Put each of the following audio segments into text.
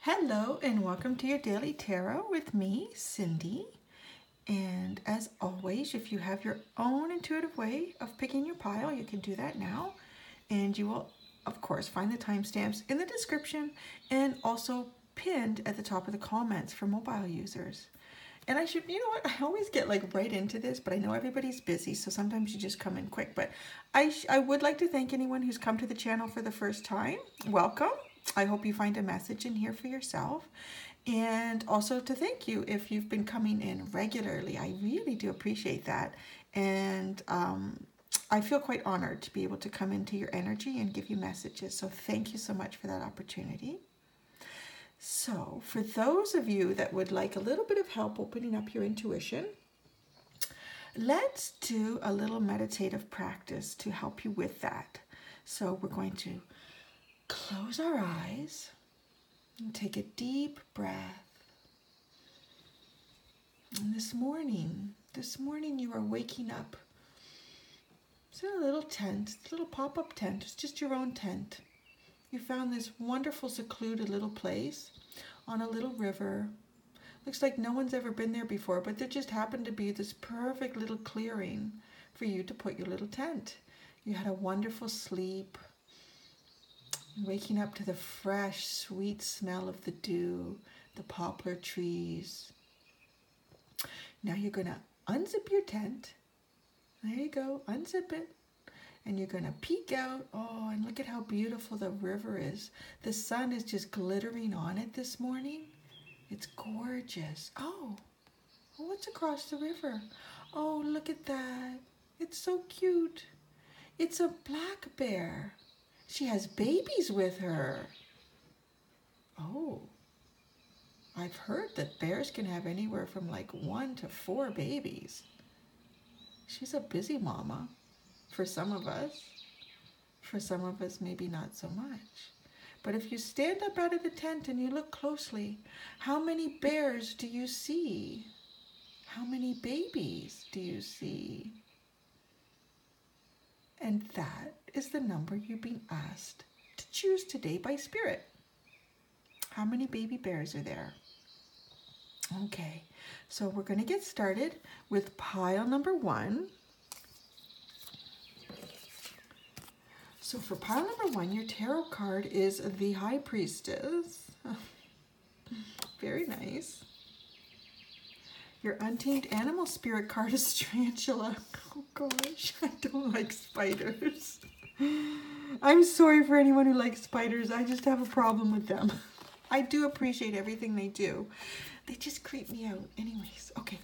Hello and welcome to your Daily Tarot with me, Cindy. And as always, if you have your own intuitive way of picking your pile, you can do that now. And you will, of course, find the timestamps in the description and also pinned at the top of the comments for mobile users. And I should, you know what, I always get like right into this, but I know everybody's busy, so sometimes you just come in quick. But I would like to thank anyone who's come to the channel for the first time. Welcome. I hope you find a message in here for yourself. And also to thank you if you've been coming in regularly. I really do appreciate that. And I feel quite honored to be able to come into your energy and give you messages. So thank you so much for that opportunity. So for those of you that would like a little bit of help opening up your intuition, let's do a little meditative practice to help you with that. So we're going to close our eyes and take a deep breath. And this morning you are waking up. It's in a little tent, a little pop-up tent. It's just your own tent. You found this wonderful secluded little place on a little river. Looks like no one's ever been there before, but there just happened to be this perfect little clearing for you to put your little tent. You had a wonderful sleep, waking up to the fresh, sweet smell of the dew, the poplar trees. Now you're going to unzip your tent. There you go, unzip it. And you're going to peek out. Oh, and look at how beautiful the river is. The sun is just glittering on it this morning. It's gorgeous. Oh, what's across the river? Oh, look at that. It's so cute. It's a black bear. She has babies with her. Oh, I've heard that bears can have anywhere from like 1 to 4 babies. She's a busy mama. For some of us, maybe not so much. But if you stand up out of the tent and you look closely, how many bears do you see? How many babies do you see? And that is the number you're being asked to choose today by Spirit. How many baby bears are there? Okay, so we're going to get started with pile number 1. So for pile number 1, your tarot card is the High Priestess. Very nice. Your Untamed Animal Spirit card is Tarantula. Oh gosh, I don't like spiders. I'm sorry for anyone who likes spiders. I just have a problem with them. I do appreciate everything they do. They just creep me out. Anyways, okay.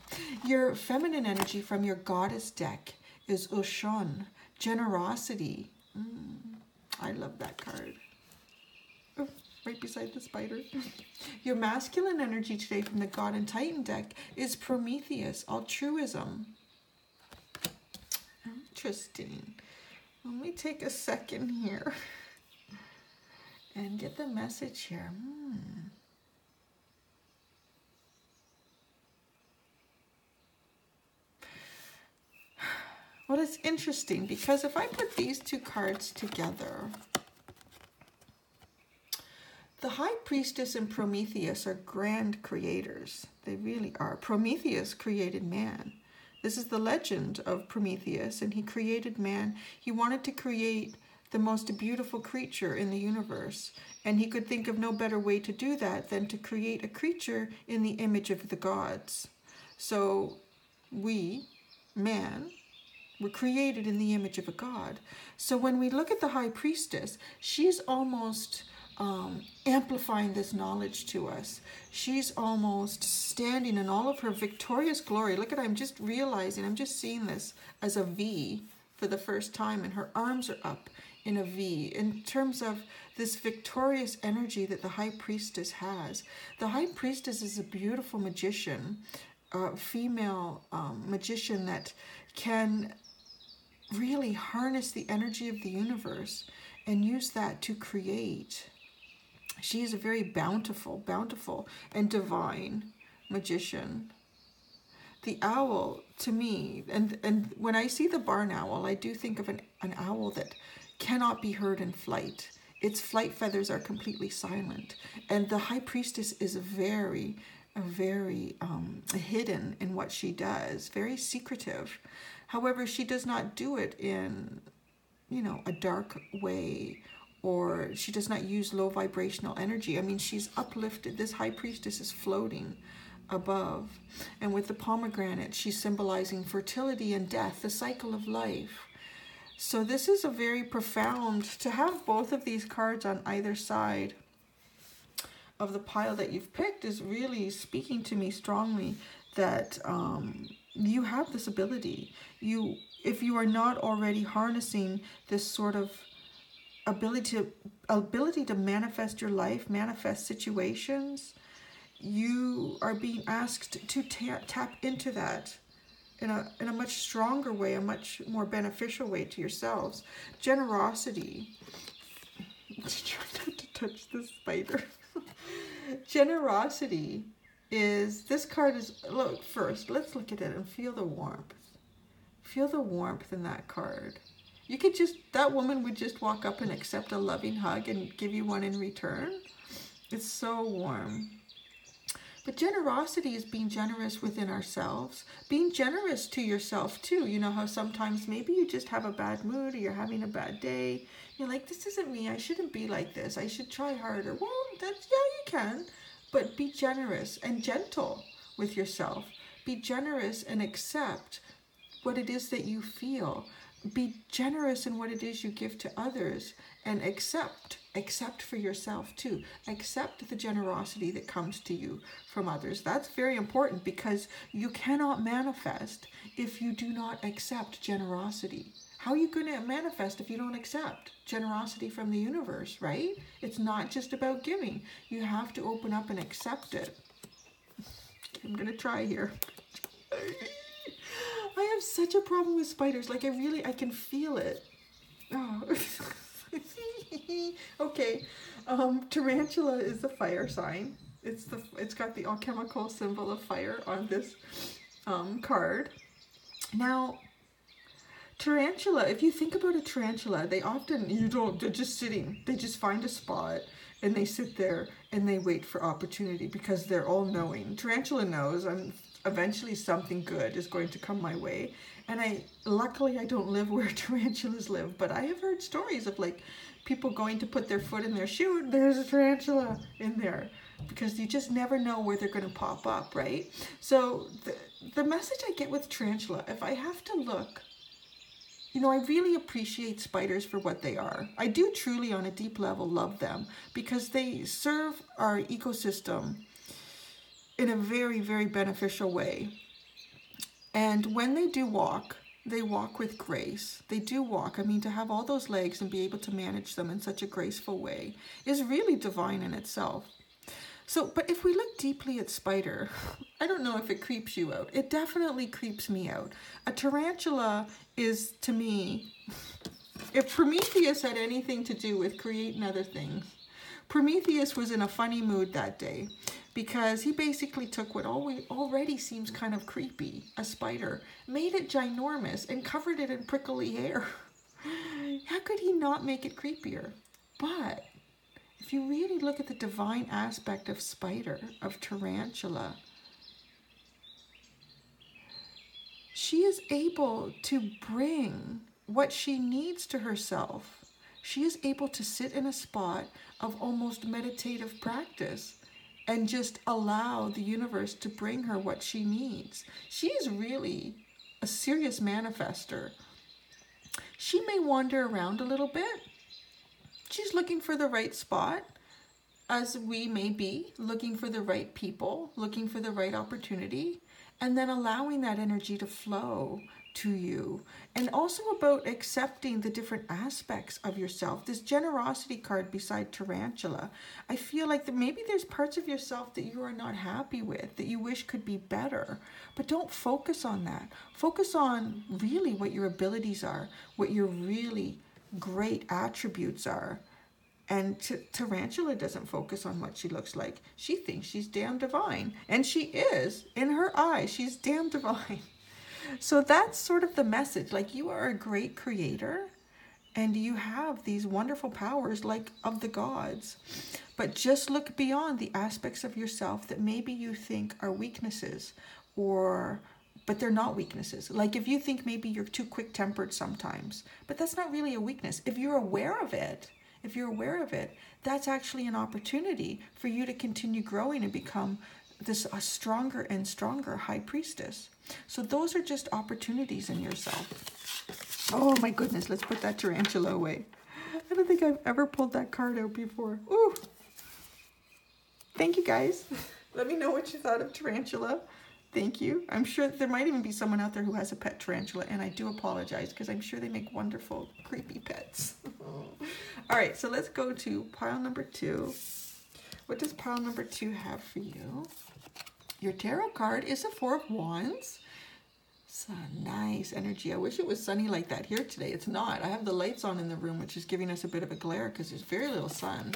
Your feminine energy from your goddess deck is Oshun, Generosity. I love that card. Oh, right beside the spider. Your masculine energy today from the God and Titan deck is Prometheus, Altruism. Interesting. Let me take a second here and get the message here. Well, it's interesting because if I put these two cards together, the High Priestess and Prometheus are grand creators. They really are. Prometheus created man. This is the legend of Prometheus, and he created man. He wanted to create the most beautiful creature in the universe, and he could think of no better way to do that than to create a creature in the image of the gods. So we, man, were created in the image of a god. So when we look at the High Priestess, she's almost amplifying this knowledge to us. She's almost standing in all of her victorious glory. Look at, I'm just realizing, I'm just seeing this as a V for the first time, and her arms are up in a V in terms of this victorious energy that the High Priestess has. The High Priestess is a beautiful magician, a female magician that can really harness the energy of the universe and use that to create. She is a very bountiful and divine magician. The owl, to me, and when I see the barn owl, I do think of an owl that cannot be heard in flight. its flight feathers are completely silent. And the high priestess is very hidden in what she does, very secretive. However, she does not do it in, a dark way, or she does not use low vibrational energy. I mean, she's uplifted. This high priestess is floating above. And with the pomegranate, she's symbolizing fertility and death, the cycle of life. So this is a very profound, to have both of these cards on either side of the pile that you've picked is really speaking to me strongly that you have this ability. If you are not already harnessing this sort of ability to manifest your life, manifest situations, you are being asked to tap into that in a much stronger way, a much more beneficial way to yourselves. Generosity. Try not to touch the spider. Generosity is, this card is, look, first, let's look at it and feel the warmth. Feel the warmth in that card. You could just, that woman would just walk up and accept a loving hug and give you one in return. It's so warm. But generosity is being generous within ourselves, being generous to yourself too. You know how sometimes maybe you just have a bad mood or you're having a bad day. You're like, this isn't me. I shouldn't be like this. I should try harder. Well, that's, yeah, you can. But be generous and gentle with yourself. Be generous and accept what it is that you feel. Be generous in what it is you give to others, and accept for yourself too. Accept the generosity that comes to you from others. That's very important, because you cannot manifest if you do not accept generosity. How are you going to manifest if you don't accept generosity from the universe, right? It's not just about giving. You have to open up and accept it. I'm going to try here. I have such a problem with spiders. Like, I can feel it. Oh. Okay. Tarantula is the fire sign. It's got the alchemical symbol of fire on this card. Now, tarantula, if you think about a tarantula, they often, they're just sitting. They just find a spot and they sit there and they wait for opportunity, because they're all knowing. Tarantula knows eventually something good is going to come my way. And luckily I don't live where tarantulas live, but I have heard stories of like people going to put their foot in their shoe and there's a tarantula in there, because you just never know where they're going to pop up, right? So the message I get with tarantula, if I have to look, I really appreciate spiders for what they are. I do truly, on a deep level, love them, because they serve our ecosystem in a very, very beneficial way. And when they do walk, they walk with grace. They do walk. I mean, to have all those legs and be able to manage them in such a graceful way is really divine in itself. So, but if we look deeply at spider, I don't know if it creeps you out. It definitely creeps me out. A tarantula is, to me, if Prometheus had anything to do with creating other things, Prometheus was in a funny mood that day, because he basically took what already seems kind of creepy, a spider, made it ginormous and covered it in prickly hair. How could he not make it creepier? But if you really look at the divine aspect of spider, of tarantula, she is able to bring what she needs to herself. She is able to sit in a spot of almost meditative practice and just allow the universe to bring her what she needs. She is really a serious manifester. She may wander around a little bit. She's looking for the right spot, as we may be, looking for the right people, looking for the right opportunity, and then allowing that energy to flow to you. And also about accepting the different aspects of yourself. This generosity card beside tarantula, I feel like that maybe there's parts of yourself that you are not happy with, that you wish could be better. But don't focus on that. Focus on really what your abilities are, what your really great attributes are. And tarantula doesn't focus on what she looks like. She thinks she's damn divine. And she is. In her eyes, she's damn divine. So that's sort of the message. Like, you are a great creator. And you have these wonderful powers like of the gods. But just look beyond the aspects of yourself that maybe you think are weaknesses, but they're not weaknesses. Like if you think maybe you're too quick-tempered sometimes, but that's not really a weakness. If you're aware of it, that's actually an opportunity for you to continue growing and become a stronger and stronger high priestess. So those are just opportunities in yourself. Oh my goodness, let's put that tarantula away. I don't think I've ever pulled that card out before. Ooh. Thank you guys. Let me know what you thought of tarantula. Thank you. I'm sure there might even be someone out there who has a pet tarantula, and I do apologize because I'm sure they make wonderful, creepy pets. All right, so let's go to pile number 2. What does pile number 2 have for you? Your tarot card is a 4 of Wands. It's a nice energy. I wish it was sunny like that here today. It's not. I have the lights on in the room, which is giving us a bit of a glare because there's very little sun.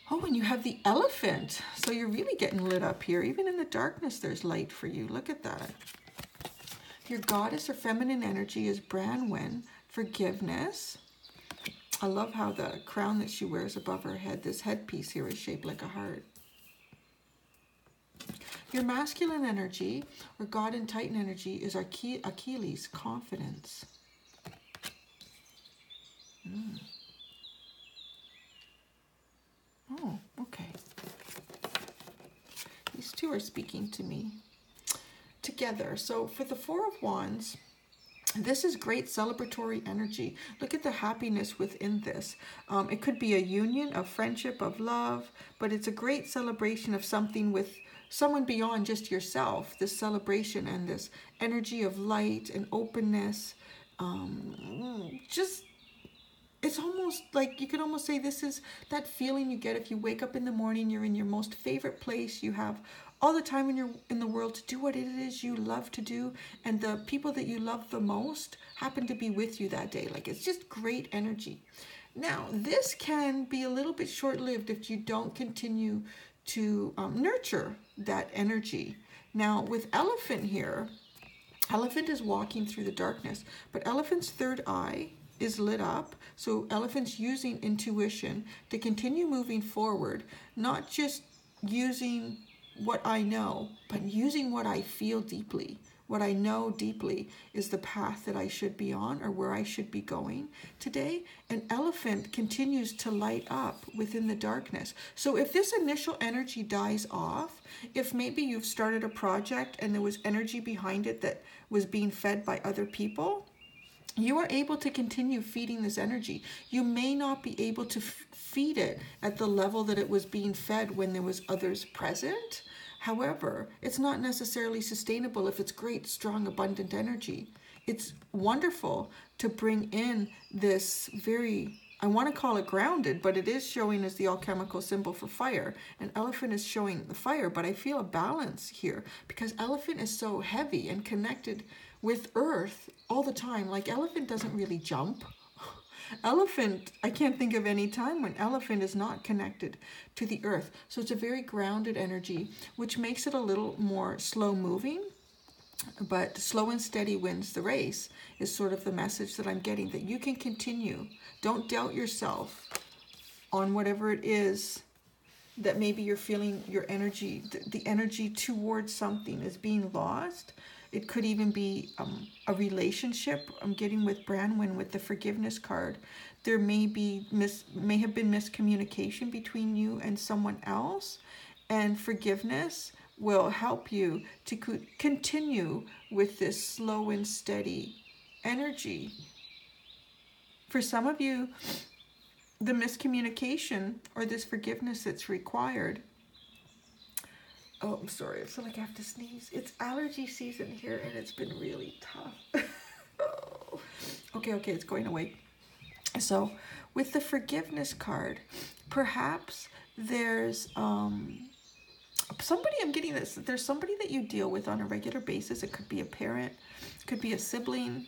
Oh, and you have the elephant. So you're really getting lit up here. Even in the darkness, there's light for you. Look at that. Your goddess or feminine energy is Branwen, forgiveness. I love how the crown that she wears above her head, this headpiece here, is shaped like a heart. Your masculine energy, or God and Titan energy, is Achilles, confidence. Oh, okay. These two are speaking to me together. So for the 4 of Wands, this is great celebratory energy. Look at the happiness within this. It could be a union, of friendship, of love, but it's a great celebration of something with someone beyond just yourself. This celebration and this energy of light and openness. It's almost like you could almost say this is that feeling you get if you wake up in the morning, you're in your most favorite place, you have all the time in the world to do what it is you love to do, and the people that you love the most happen to be with you that day. Like, it's just great energy. Now, this can be a little bit short-lived if you don't continue to nurture that energy. Now, with Elephant here, Elephant is walking through the darkness, but Elephant's third eye is lit up. So Elephant's using intuition to continue moving forward, not just using what I know, but using what I feel deeply. What I know deeply is the path that I should be on, or where I should be going today. And Elephant continues to light up within the darkness. So if this initial energy dies off, if maybe you've started a project and there was energy behind it that was being fed by other people, you are able to continue feeding this energy. You may not be able to feed it at the level that it was being fed when there was others present. However, it's not necessarily sustainable if it's great, strong, abundant energy. It's wonderful to bring in this very, I want to call it grounded, but it is showing as the alchemical symbol for fire. And Elephant is showing the fire, but I feel a balance here because Elephant is so heavy and connected with Earth all the time. Like, Elephant doesn't really jump. Elephant, I can't think of any time when Elephant is not connected to the Earth. So it's a very grounded energy, which makes it a little more slow moving, but slow and steady wins the race is sort of the message that I'm getting, that you can continue. Don't doubt yourself on whatever it is that maybe you're feeling your energy, the energy towards something is being lost. It could even be a relationship. I'm getting with Branwen with the forgiveness card. There may have been miscommunication between you and someone else, and forgiveness will help you to continue with this slow and steady energy. For some of you, the miscommunication or this forgiveness that's required. Oh, I'm sorry. I feel like I have to sneeze. It's allergy season here, and it's been really tough. Oh. Okay, it's going away. So, with the forgiveness card, perhaps there's somebody, I'm getting this, there's somebody that you deal with on a regular basis. It could be a parent, it could be a sibling.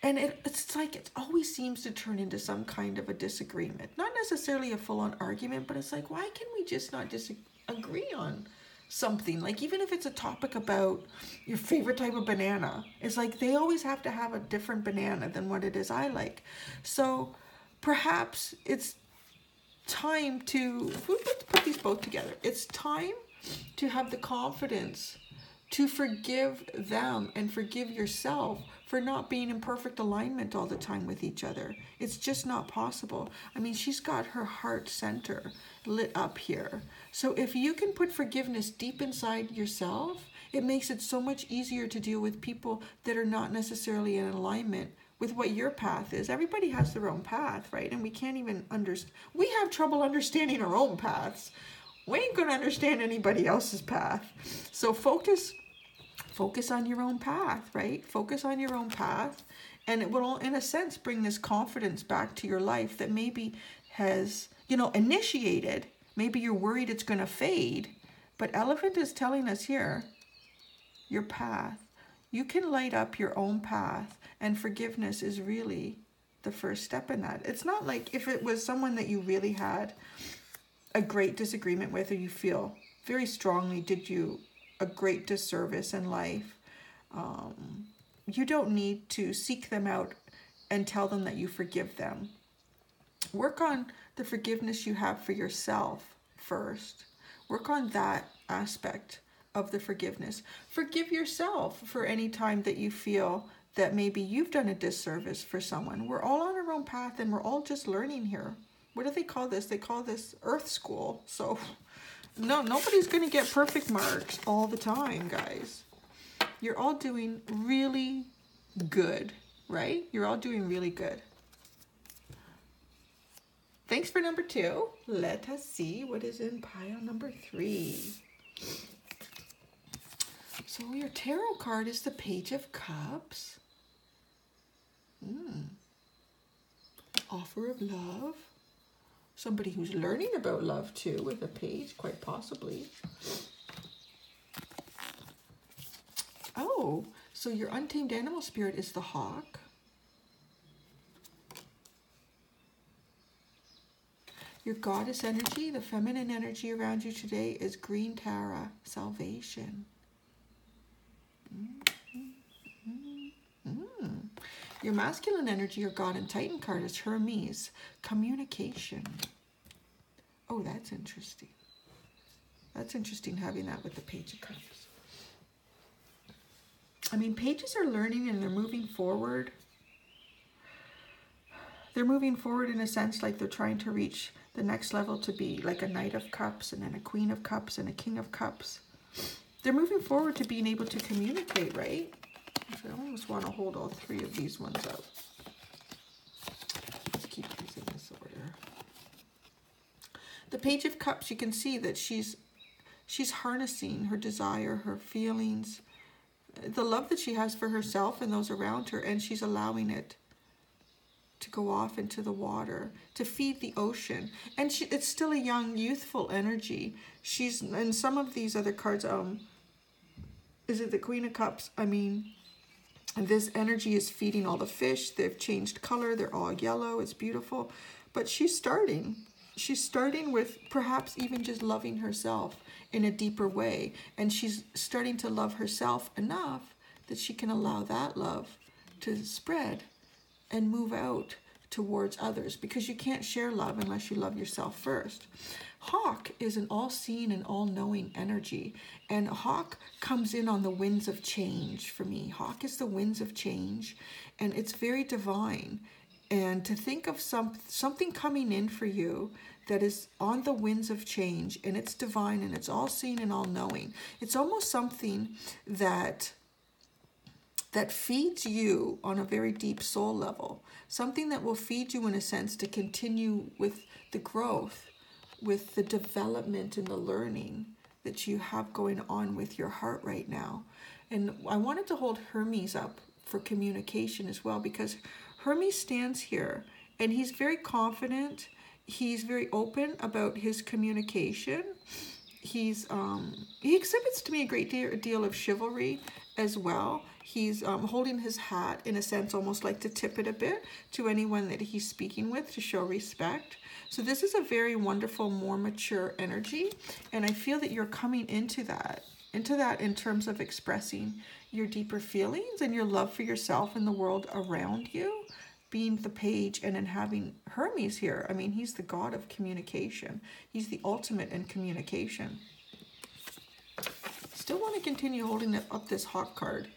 And it's like it always seems to turn into some kind of a disagreement. Not necessarily a full-on argument, but it's like, why can we just not agree on something. Like even if it's a topic about your favorite type of banana, it's like they always have to have a different banana than what it is I like. So perhaps it's time to put these both together. It's time to have the confidence to forgive them and forgive yourself for not being in perfect alignment all the time with each other. It's just not possible. I mean, she's got her heart center lit up here. So if you can put forgiveness deep inside yourself, it makes it so much easier to deal with people that are not necessarily in alignment with what your path is. Everybody has their own path, right? And we can't even we have trouble understanding our own paths. We ain't gonna understand anybody else's path. So focus on your own path, right? Focus on your own path, and it will, in a sense, bring this confidence back to your life that maybe has, initiated. Maybe you're worried it's gonna fade, but Elephant is telling us here, your path. You can light up your own path, and forgiveness is really the first step in that. It's not like if it was someone that you really had a great disagreement with, or you feel very strongly did you a great disservice in life, you don't need to seek them out and tell them that you forgive them. Work on the forgiveness you have for yourself first. Work on that aspect of the forgiveness. Forgive yourself for any time that you feel that maybe you've done a disservice for someone. We're all on our own path, and we're all just learning here. What do they call this? They call this Earth School. So no, nobody's going to get perfect marks all the time, guys. You're all doing really good, right? You're all doing really good. Thanks for number 2. Let us see what is in pile number 3. So your tarot card is the Page of Cups. Offer of love. Somebody who's learning about love too with a page, quite possibly. Oh, so your untamed animal spirit is the hawk. Your goddess energy, the feminine energy around you today is Green Tara, salvation. Your masculine energy, your God and Titan card is Hermes, communication. Oh, that's interesting. That's interesting having that with the Page of Cups. I mean, pages are learning and they're moving forward. They're moving forward in a sense like they're trying to reach the next level to be like a Knight of Cups and then a Queen of Cups and a King of Cups. They're moving forward to being able to communicate, right? I almost want to hold all 3 of these ones up. Let's keep these in this order. The Page of Cups, you can see that she's harnessing her desire, her feelings, the love that she has for herself and those around her, and she's allowing it to go off into the water, to feed the ocean. And it's still a young, youthful energy. She's, and some of these other cards, is it the Queen of Cups? I mean, this energy is feeding all the fish. They've changed color. They're all yellow. It's beautiful. But she's starting with perhaps even just loving herself in a deeper way. And she's starting to love herself enough that she can allow that love to spread and move out towards others, because you can't share love unless you love yourself first. Hawk is an all-seeing and all-knowing energy, and Hawk comes in on the winds of change for me. Hawk is the winds of change, and it's very divine. And to think of something coming in for you that is on the winds of change, and it's divine, and it's all-seeing and all-knowing. It's almost something that feeds you on a very deep soul level. Something that will feed you in a sense to continue with the growth, with the development and the learning that you have going on with your heart right now. And I wanted to hold Hermes up for communication as well, because Hermes stands here and he's very confident. He's very open about his communication. He exhibits to me a great deal of chivalry as well. He's holding his hat, in a sense, almost like to tip it a bit to anyone that he's speaking with, to show respect. So this is a very wonderful, more mature energy. And I feel that you're coming into that in terms of expressing your deeper feelings and your love for yourself and the world around you. Being the page and then having Hermes here. I mean, he's the god of communication. He's the ultimate in communication. Still want to continue holding up this hawk card.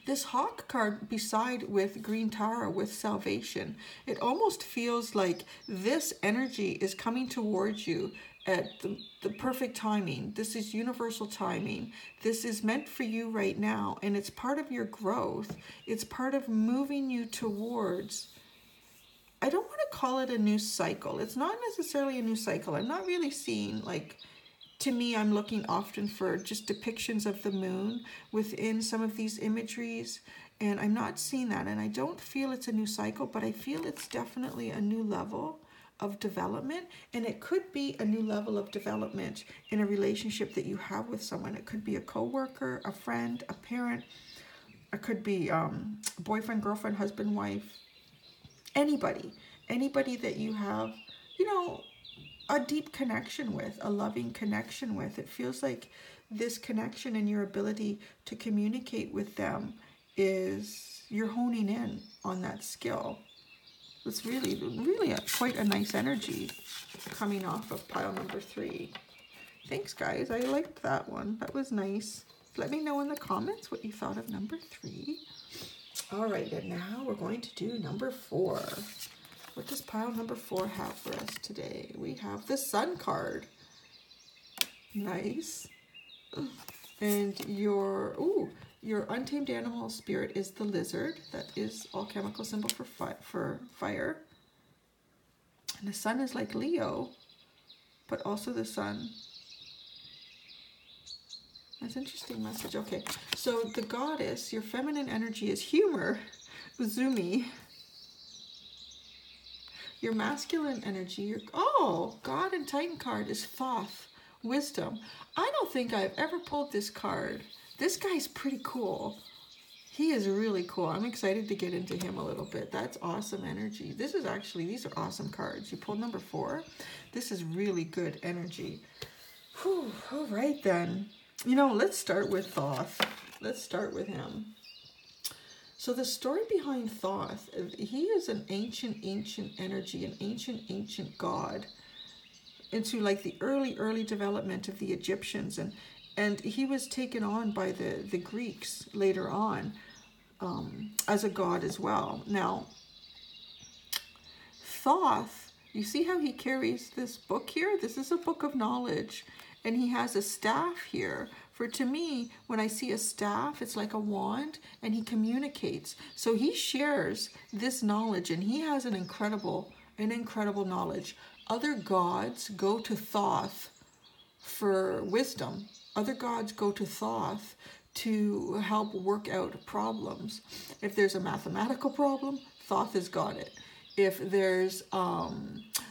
This hawk card beside with green tower with salvation. It almost feels like this energy is coming towards you at the perfect timing. This is universal timing. This is meant for you right now, and it's part of your growth. It's part of moving you towards, I don't want to call it a new cycle. It's not necessarily a new cycle. I'm not really seeing, like, to me, I'm looking often for just depictions of the moon within some of these imageries, and I'm not seeing that. And I don't feel it's a new cycle, but I feel it's definitely a new level of development, and it could be a new level of development in a relationship that you have with someone. It could be a coworker, a friend, a parent. It could be boyfriend, girlfriend, husband, wife, anybody that you have, you know, a deep connection with, a loving connection with. It feels like this connection and your ability to communicate with them is, you're honing in on that skill. It's really quite a nice energy coming off of pile number 3. Thanks, guys. I liked that one. That was nice. Let me know in the comments what you thought of number 3. All right, and now we're going to do number 4. What does pile number 4 have for us today? We have the Sun card. Nice. And your untamed animal spirit is the lizard. That is alchemical symbol for fire. And the sun is like Leo, but also the sun. That's an interesting message. Okay, so the goddess, your feminine energy is humor, Uzumi. Your masculine energy, God and Titan card is Thoth, wisdom. I don't think I've ever pulled this card. This guy's pretty cool. He is really cool. I'm excited to get into him a little bit. That's awesome energy. These are awesome cards. You pulled number 4. This is really good energy. Whew, all right then. You know, let's start with Thoth. Let's start with him. So the story behind Thoth, he is an ancient energy, an ancient god into like the early development of the Egyptians, and he was taken on by the Greeks later on as a god as well. Now, Thoth, you see how he carries this book here? This is a book of knowledge, and he has a staff here. For to me, when I see a staff, it's like a wand, and he communicates. So he shares this knowledge, and he has an incredible knowledge. Other gods go to Thoth for wisdom. Other gods go to Thoth to help work out problems. If there's a mathematical problem, Thoth has got it. If there's,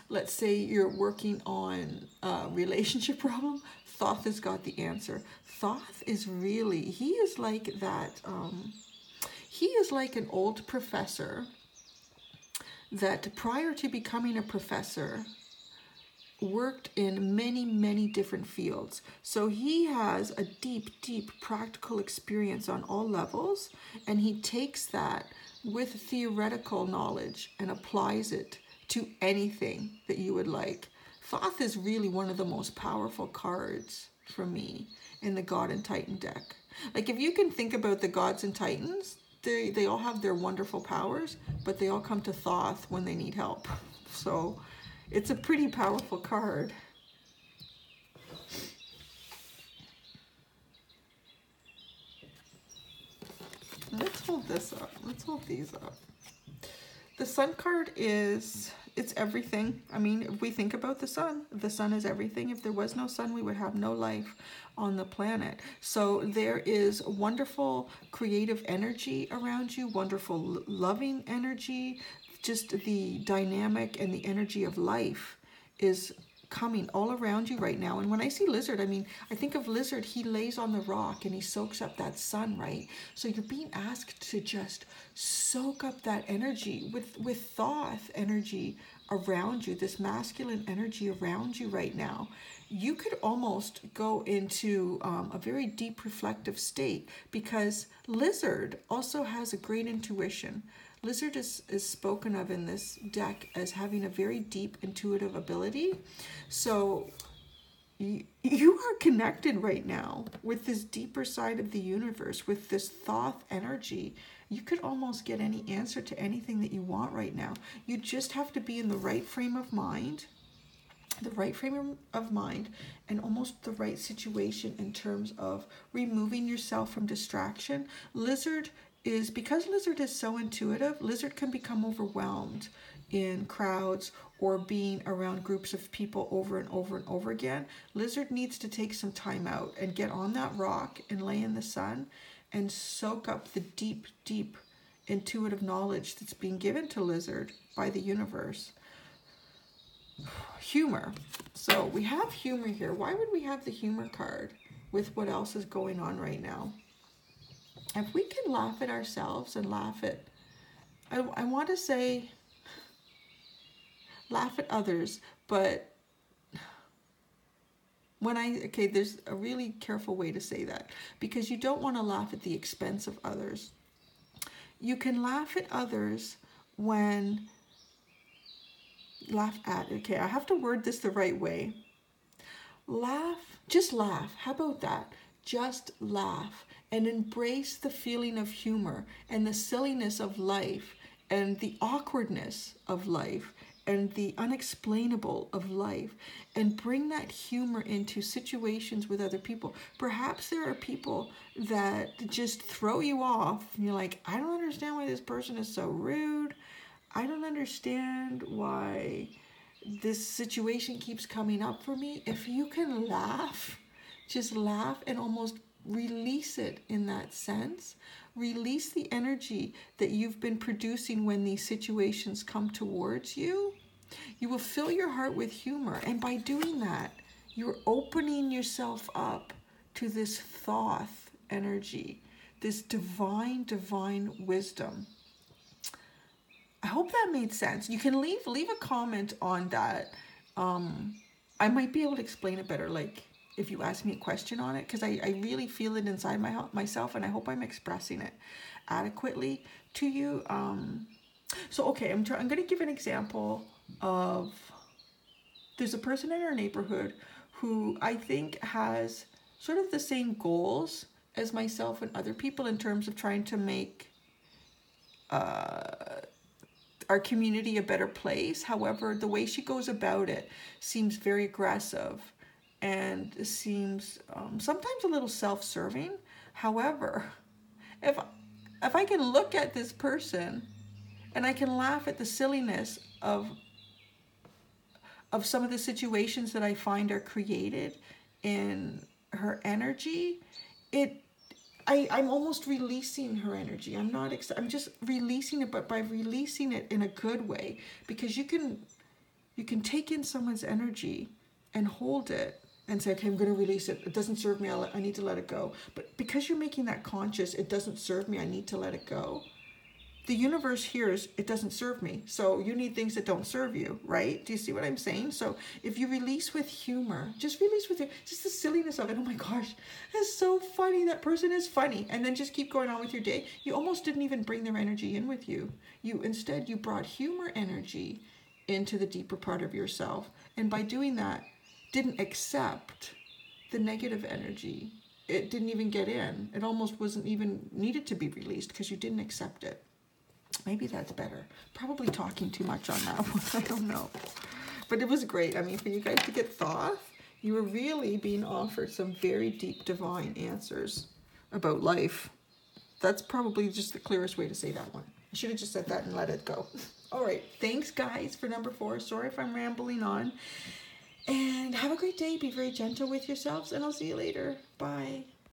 let's say you're working on a relationship problem, Thoth has got the answer. Thoth is really, he is like that, he is like an old professor that prior to becoming a professor worked in many different fields. So he has a deep practical experience on all levels, and he takes that with theoretical knowledge and applies it to anything that you would like. Thoth is really one of the most powerful cards for me in the God and Titan deck. Like, if you can think about the gods and Titans, they all have their wonderful powers, but they all come to Thoth when they need help. So it's a pretty powerful card. Let's hold this up. Let's hold these up. The Sun card is, it's everything. I mean, if we think about the sun is everything. If there was no sun, we would have no life on the planet. So there is wonderful creative energy around you, wonderful loving energy. Just the dynamic and the energy of life is coming all around you right now. And when I see lizard, I mean, I think of lizard, he lays on the rock and he soaks up that sun, right? So you're being asked to just soak up that energy with Thoth energy around you, this masculine energy around you right now. You could almost go into a very deep reflective state, because lizard also has a great intuition. Lizard is spoken of in this deck as having a very deep intuitive ability. So you are connected right now with this deeper side of the universe, with this Thoth energy. You could almost get any answer to anything that you want right now. You just have to be in the right frame of mind, and almost the right situation in terms of removing yourself from distraction. Because lizard is so intuitive, lizard can become overwhelmed in crowds or being around groups of people over and over and over again. Lizard needs to take some time out and get on that rock and lay in the sun and soak up the deep, deep intuitive knowledge that's being given to lizard by the universe. Humor. So we have humor here. Why would we have the humor card with what else is going on right now? If we can laugh at ourselves and laugh at, I want to say laugh at others, but there's a really careful way to say that, because you don't want to laugh at the expense of others. You can laugh at others when, I have to word this the right way. Just laugh. How about that? Just laugh and embrace the feeling of humor and the silliness of life and the awkwardness of life and the unexplainable of life, and bring that humor into situations with other people. Perhaps there are people that just throw you off and you're like, I don't understand why this person is so rude. I don't understand why this situation keeps coming up for me. If you can laugh, just laugh and almost release it in that sense. Release the energy that you've been producing when these situations come towards you. You will fill your heart with humor. And by doing that, you're opening yourself up to this Thoth energy, this divine, divine wisdom. I hope that made sense. You can leave a comment on that. I might be able to explain it better, like if you ask me a question on it, because I really feel it inside myself, and I hope I'm expressing it adequately to you. So okay, I'm going to give an example of, there's a person in our neighborhood who I think has sort of the same goals as myself and other people in terms of trying to make our community a better place. However, the way she goes about it seems very aggressive and seems sometimes a little self-serving. However, if I can look at this person and I can laugh at the silliness of some of the situations that I find are created in her energy, I'm almost releasing her energy. I'm just releasing it, but by releasing it in a good way, because you can take in someone's energy and hold it and say, okay, I'm going to release it. It doesn't serve me. I need to let it go. But because you're making that conscious, it doesn't serve me, I need to let it go. The universe hears, it doesn't serve me. So you need things that don't serve you, right? Do you see what I'm saying? So if you release with humor, just release with just the silliness of it. Oh my gosh, that's so funny. That person is funny. And then just keep going on with your day. You almost didn't even bring their energy in with you. Instead, you brought humor energy into the deeper part of yourself. And by doing that, didn't accept the negative energy. It didn't even get in. It almost wasn't even needed to be released because you didn't accept it. Maybe that's better. Probably talking too much on that one. I don't know. But it was great. I mean, for you guys to get Thoth, you were really being offered some very deep divine answers about life. That's probably just the clearest way to say that one. I should have just said that and let it go. All right. Thanks, guys, for number 4. Sorry if I'm rambling on. And have a great day. Be very gentle with yourselves, and I'll see you later. Bye.